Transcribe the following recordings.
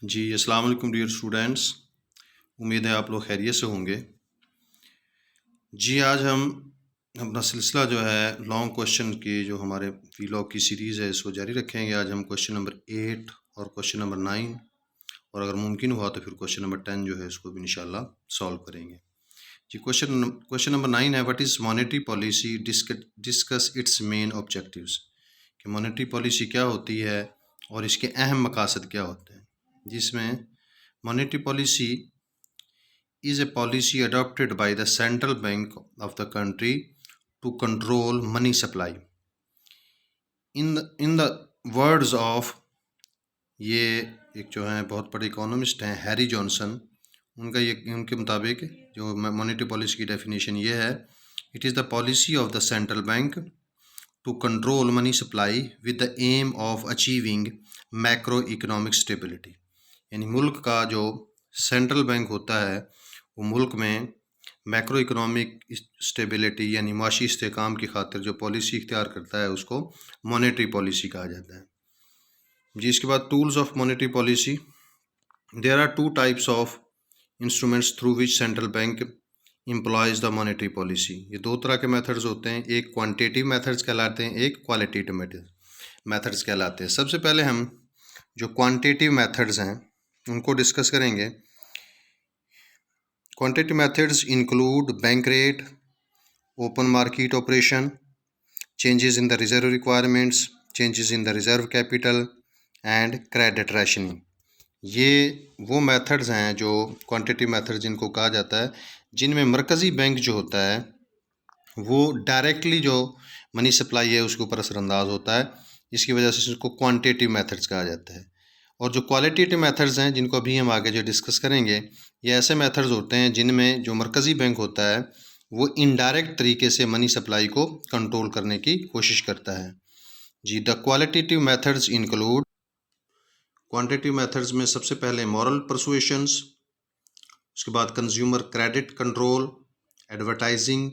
जी अस्सलाम वालेकुम dear students. उम्मीद है आप लोग खैरियत से होंगे। जी आज हम अपना सिलसिला जो है लॉन्ग क्वेश्चन की जो हमारे वीलॉग की सीरीज़ है इसको जारी रखेंगे। आज हम क्वेश्चन नंबर 8 और क्वेश्चन नंबर 9 और अगर मुमकिन हुआ तो फिर क्वेश्चन नंबर 10 जो है इसको भी इंशाल्लाह सॉल्व करेंगे। जी क्वेश्चन नंबर 9 है, what is monetary policy, discuss it's main objectives. कि मॉनेटरी पॉलिसी क्या होती है और इसके अहम मकासद क्या होते हैं। जिसमें monetary policy is a policy adopted by the central bank of the country to control money supply. In the words of ये एक जो है बहुत बड़े इकोनॉमिस्ट हैं हैरी जॉनसन, उनके मुताबिक जो मॉनेटरी पॉलिसी की डेफिनेशन ये है, it is the policy of the central bank to control money supply with the aim of achieving macro economic stability. यानी मुल्क का जो सेंट्रल बैंक होता है वो मुल्क में मैक्रो इकोनॉमिक स्टेबिलिटी यानी माशी इस्तेहकाम की खातिर जो पॉलिसी इख्तियार करता है उसको मॉनेटरी पॉलिसी कहा जाता है। जी इसके बाद tools of monetary policy, there are two types of instruments through which central bank employs the monetary policy. ये दो तरह के मेथड्स होते हैं, एक क्वांटिटेटिव मेथड्स कहलाते हैं, एक क्वालिटेटिव मेथड्स कहलाते हैं। सबसे पहले हम जो क्वांटिटेटिव मेथड्स हैं उनको डिस्कस करेंगे। Quantitative methods include bank rate, open market operation, changes in the reserve requirements, changes in the reserve capital and credit rationing. ये वो मेथड्स हैं जो क्वांटिटेटिव मेथड जिनको कहा जाता है, जिनमें मरकज़ी बैंक जो होता है वो डायरेक्टली जो मनी सप्लाई है उसके ऊपर असरअंदाज होता है। इसकी वजह से इसको क्वांटिटेटिव मेथड्स कहा जाता है। और जो क्वालिटेटिव मेथड्स हैं जिनको अभी हम आगे जो डिस्कस करेंगे, ये ऐसे मेथड्स होते हैं जिनमें जो मरकज़ी बैंक होता है वो इनडायरेक्ट तरीके से मनी सप्लाई को कंट्रोल करने की कोशिश करता है। जी the qualitative methods include, quantitative methods में सबसे पहले मॉरल परसुएशंस, उसके बाद consumer credit control, advertising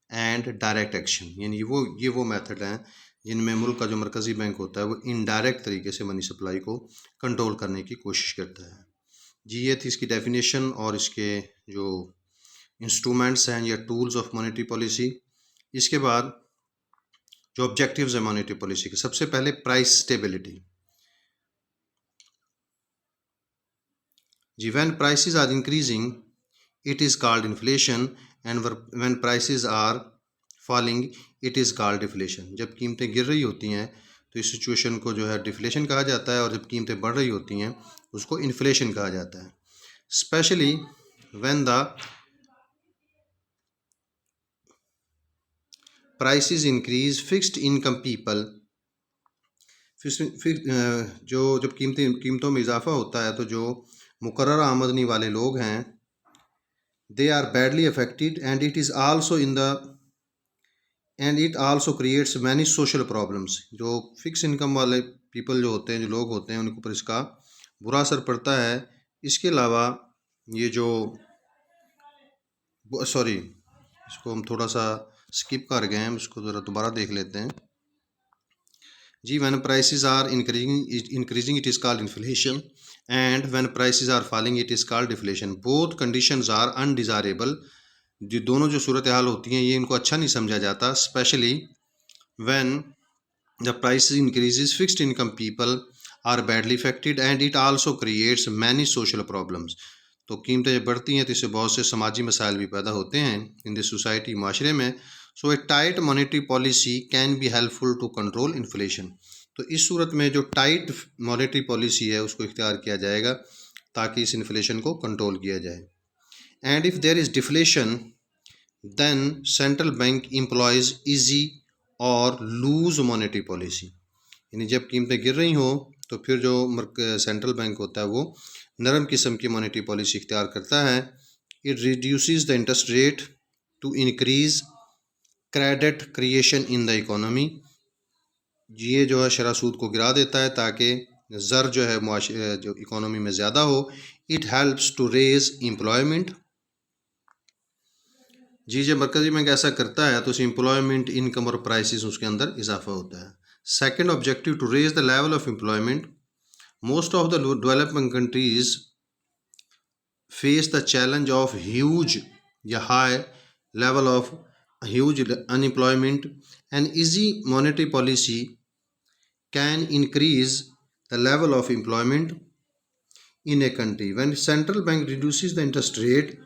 and direct action. यानी ये वो मेथड हैं जिनमें मुल्क का जो मरकज़ी बैंक होता है वो इनडायरेक्ट तरीके से मनी सप्लाई को कंट्रोल करने की कोशिश करता है। जी ये थी इसकी डेफिनेशन और इसके जो इंस्ट्रूमेंट्स हैं या टूल्स ऑफ मॉनेटरी पॉलिसी। इसके बाद जो ऑब्जेक्टिव्स हैं मॉनेटरी पॉलिसी के, सबसे पहले प्राइस स्टेबिलिटी। जी when prices are increasing it is called inflation and when prices are falling it is called deflation. जब कीमतें गिर रही होती हैं तो इस सिचुएशन को जो है डिफ्लेशन कहा जाता है, और जब कीमतें बढ़ रही होती हैं उसको इन्फ्लेशन कहा जाता है। Specially when the prices increase, fixed income people, जो जब कीमतों में इजाफा होता है तो जो मुकर्रर आमदनी वाले लोग हैं they are badly affected and it is also in the end it also creates many social problems. जो फिक्स इनकम वाले पीपल जो होते हैं, जो लोग होते हैं, उनके ऊपर इसका बुरा असर पड़ता है। इसके अलावा ये जो सॉरी इसको हम थोड़ा सा स्किप कर गए हैं, इसको ज़रा दोबारा देख लेते हैं। जी when prices are increasing it is called inflation and when prices are falling it is called deflation. Both conditions are undesirable. जो दोनों जो सूरत हाल होती हैं ये इनको अच्छा नहीं समझा जाता। Specially when the prices increases, fixed income people are badly affected and it also creates many social problems. तो कीमतें जब बढ़ती हैं तो इससे बहुत से समाजी मसाइल भी पैदा होते हैं इन दिस सोसाइटी, माशरे में। So a tight monetary policy can be helpful to control inflation. तो इस सूरत में जो टाइट मॉनेटरी पॉलिसी है उसको इख्तियार किया जाएगा ताकि इस इन्फ्लेशन को कंट्रोल किया जाए। And if there is deflation then central bank employs easy और लूज मॉनेटरी पॉलिसी। यानी जब कीमतें गिर रही हों तो फिर जो सेंट्रल बैंक होता है वो नरम किस्म की मॉनेटरी पॉलिसी इख्तियार करता है। It reduces the interest rate to increase credit creation in the economy. ये जो है शरह सूद को गिरा देता है ताकि ज़र जो है जो इकोनॉमी में ज़्यादा हो। It helps to raise employment. जी जब मरकज़ी बैंक ऐसा करता है तो उस एम्प्लॉयमेंट, इनकम और प्राइसेस उसके अंदर इजाफा होता है। Second objective to raise the level of employment Most of the developing countries face the challenge of high level of huge unemployment. An easy monetary policy can increase the level of employment in a country. When central bank reduces the interest rate,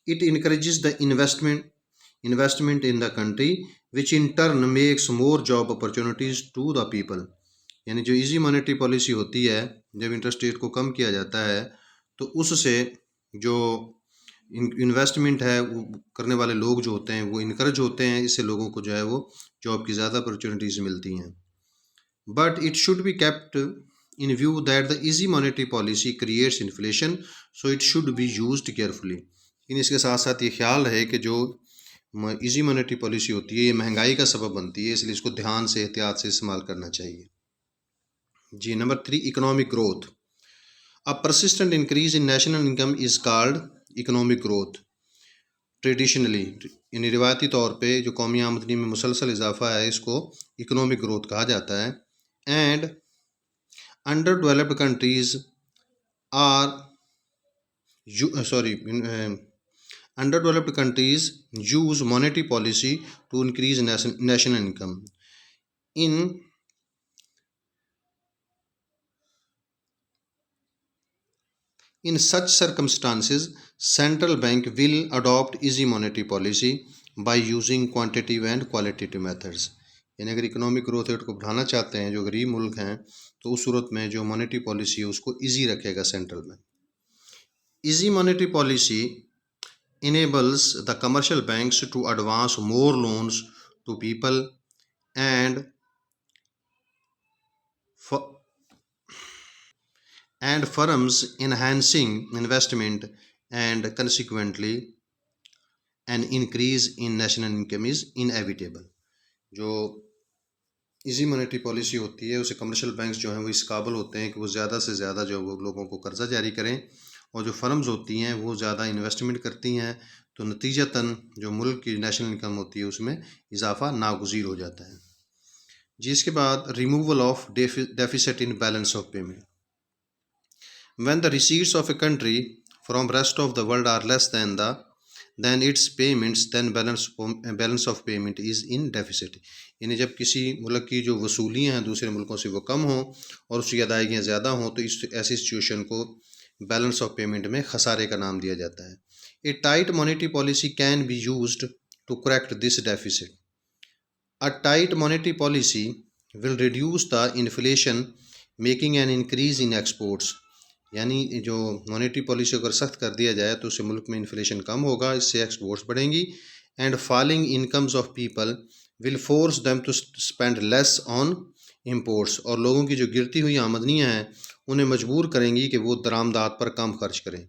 it encourages the investment in the country, which in turn makes more job opportunities to the people. यानी जो easy monetary policy होती है, जब interest rate को कम किया जाता है तो उससे जो इन्वेस्टमेंट है वो करने वाले लोग जो होते हैं वो इनकरेज होते हैं, इससे लोगों को जो है वो जॉब की ज़्यादा अपॉर्चुनिटीज़ मिलती हैं. But it should be kept in view that the easy monetary policy creates inflation, so it should be used carefully. लेकिन इसके साथ साथ ये ख्याल रहे कि जो इजी मॉनेटरी पॉलिसी होती है ये महंगाई का सबब बनती है, इसलिए इसको ध्यान से एहतियात से इस्तेमाल करना चाहिए. जी number 3, economic growth. A persistent increase in national income is called economic growth. Traditionally यानी रिवायती तौर पे जो कौमी आमदनी में मुसलसल इजाफा है इसको इकोनॉमिक ग्रोथ कहा जाता है. And underdeveloped countries are underdeveloped countries use monetary policy to increase national income. In such circumstances, central bank will adopt easy monetary policy by using quantitative and qualitative methods. यानी अगर economic growth rate को बढ़ाना चाहते हैं जो गरीब मुल्क हैं तो उस सूरत में जो मॉनेटरी पॉलिसी है उसको इजी रखेगा central bank. Easy monetary policy enables the commercial banks to advance more loans to people and firms, enhancing investment, and consequently an increase in national income is inevitable. जो easy monetary policy होती है उसे commercial banks जो हैं वो इस काबिल होते हैं कि वो ज़्यादा से ज़्यादा जो वो लोगों को कर्जा जारी करें, और जो फर्म्स होती हैं वो ज़्यादा इन्वेस्टमेंट करती हैं, तो नतीजतन जो मुल्क की नेशनल इनकम होती है उसमें इजाफा नागुज़ीर हो जाता है. जिसके बाद removal of deficit in balance of payment. When the receipts of a country from rest of the world are less than its payments, then balance of payment is in deficit. यानी जब किसी मुल्क की जो वसूलियाँ हैं दूसरे मुल्कों से वो कम हों और उसकी अदायगियाँ ज़्यादा हों तो इस ऐसी सिचुएशन को बैलेंस ऑफ पेमेंट में खसारे का नाम दिया जाता है. A tight monetary policy can be used to correct this deficit. A tight monetary policy will reduce the inflation, making an increase in exports. यानी जो मॉनेटरी पॉलिसी अगर सख्त कर दिया जाए तो उससे मुल्क में इन्फ्लेशन कम होगा, इससे एक्सपोर्ट्स बढ़ेंगी. And falling incomes of people will force them to spend less on imports. और लोगों की जो गिरती हुई आमदनियाँ हैं उन्हें मजबूर करेंगी कि वो दरामदात पर कम खर्च करें.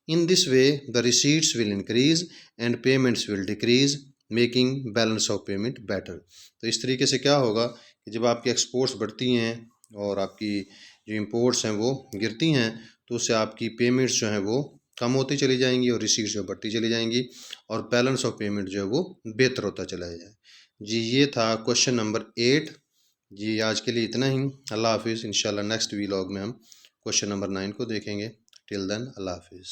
In this way the receipts will increase and payments will decrease, making balance of payment better. तो इस तरीके से क्या होगा कि जब आपकी एक्सपोर्ट्स बढ़ती हैं और आपकी जो इंपोर्ट्स हैं वो गिरती हैं तो उससे आपकी पेमेंट्स जो हैं वो कम होती चली जाएंगी और रिसीट्स जो बढ़ती चली जाएंगी और बैलेंस ऑफ पेमेंट जो है वो बेहतर होता चला जाए. जी ये था क्वेश्चन नंबर 8. जी आज के लिए इतना ही. अल्लाह हाफिज़. इंशाल्लाह नेक्स्ट वीलॉग में हम क्वेश्चन नंबर 9 को देखेंगे. टिल देन अल्लाह हाफिज़.